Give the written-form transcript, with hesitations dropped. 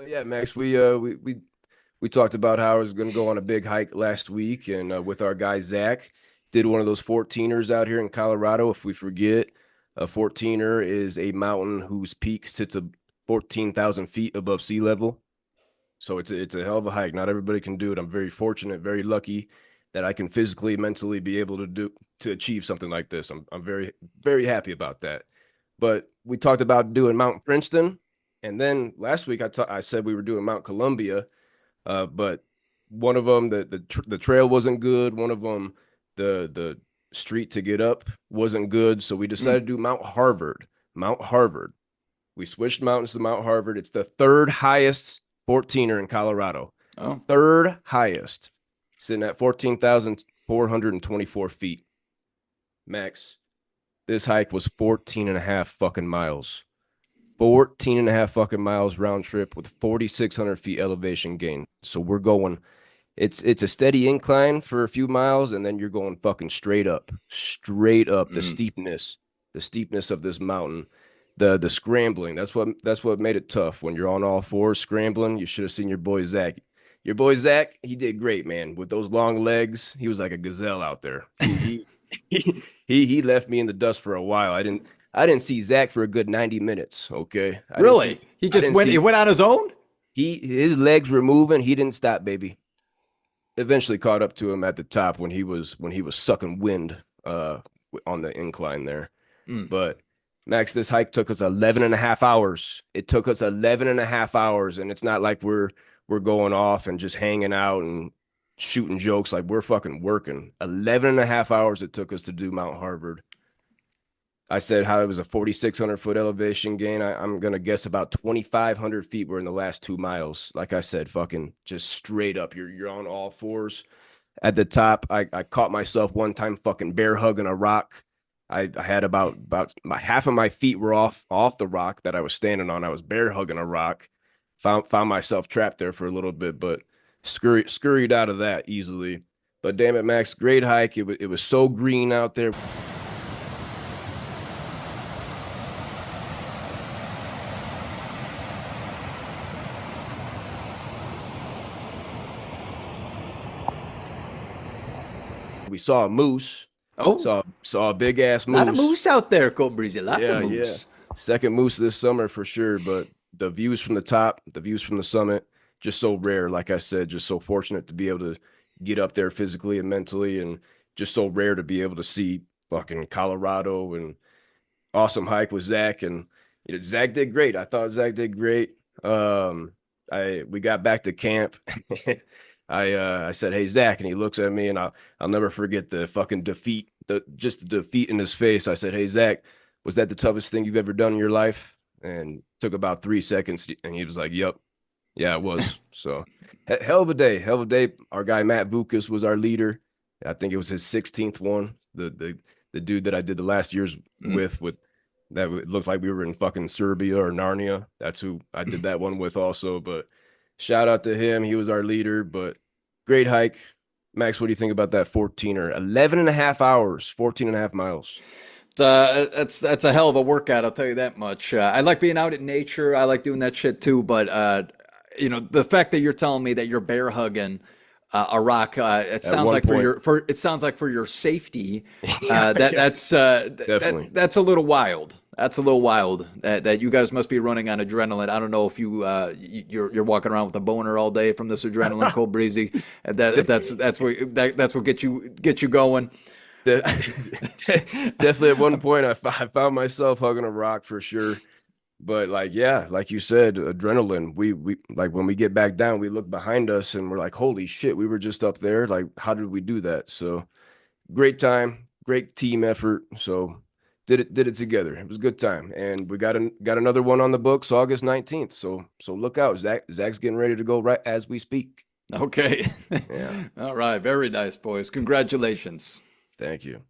Yeah, Max, we talked about how I was going to go on a big hike last week, and with our guy Zach, did one of those 14ers out here in Colorado. If we forget, a 14er is a mountain whose peak sits at 14,000 feet above sea level. So it's a hell of a hike. Not everybody can do it. I'm very fortunate, very lucky that I can physically, mentally be able to achieve something like this. I'm very happy about that. But we talked about doing Mount Princeton, and then last week I said we were doing Mount Columbia, but one of them the trail wasn't good. One of them the street to get up wasn't good, so we decided Mm. to do Mount Harvard. Mount Harvard. We switched mountains to Mount Harvard. It's the third highest 14er in Colorado. Oh, Third highest, sitting at 14,424 feet. Max, this hike was 14 and a half fucking miles. 14 and a half fucking miles round trip with 4,600 feet elevation gain. So we're going, it's a steady incline for a few miles, and then you're going fucking straight up mm. the steepness of this mountain, the scrambling. That's what made it tough. When you're on all fours scrambling, you should have seen your boy Zach. Your boy Zach, he did great, man. With those long legs, he was like a gazelle out there. He left me in the dust for a while. I didn't see Zach for a good 90 minutes. Okay. Really? He I just didn't went. He see went on his own. his legs were moving. He didn't stop, baby. Eventually caught up to him at the top when he was sucking wind on the incline there. Mm. But Max, this hike took us 11 and a half hours. It took us 11 and a half hours, and it's not like we're going off and just hanging out and shooting jokes. Like, we're fucking working. 11 and a half hours it took us to do Mount Harvard. I said how it was a 4,600 foot elevation gain. I'm gonna guess about 2,500 feet were in the last 2 miles. Like I said, fucking just straight up. You're on all fours at the top. I caught myself one time fucking bear hugging a rock. I had about my half of my feet were off the rock that I was standing on. I was bear hugging a rock. Found myself trapped there for a little bit, but scurried out of that easily. But damn it, Max, great hike. It was so green out there. We saw a moose. Oh, Saw a big ass a lot of moose. moose out there, Kobreezy. Lots of Yeah, yeah. moose. Second moose this summer for sure. But the views from the top, the views from the summit, just so rare. Like I said, just so fortunate to be able to get up there physically and mentally, and just so rare to be able to see fucking Colorado. And awesome hike with Zach. And Zach did great. I thought Zach did great. I we got back to camp. I said, "Hey Zach," and he looks at me, and I'll never forget the fucking defeat, the defeat in his face. I said, "Hey Zach, was that the toughest thing you've ever done in your life?" And took about 3 seconds, and he was like, "Yep, yeah, it was." So hell of a day, hell of a day. Our guy Matt Vukas was our leader. I think it was his 16th one. The dude that I did the last year's Mm. with that it looked like we were in fucking Serbia or Narnia. That's who I did that one with also. But shout out to him. He was our leader, but great hike. Max, what do you think about that 14er? 11 and a half hours, 14 and a half miles. That's a hell of a workout. I'll tell you that much. I like being out in nature. I like doing that shit too. But the fact that you're telling me that you're bear hugging a rock, it At sounds one like point. it sounds like for your safety. Yeah, yeah, That definitely. that's a little wild. That's a little wild. That you guys must be running on adrenaline. I don't know if you're walking around with a boner all day from this adrenaline, cold breezy. That's what get you going. De- Definitely at one point I found myself hugging a rock for sure. But like, yeah, like you said, adrenaline. We like when we get back down, we look behind us and we're like, holy shit, we were just up there. Like, how did we do that? So great time, great team effort. So did it together. It was a good time. And we got another one on the books August 19th. So look out. Zach's getting ready to go right as we speak. Okay. Yeah. All right. Very nice, boys. Congratulations. Thank you.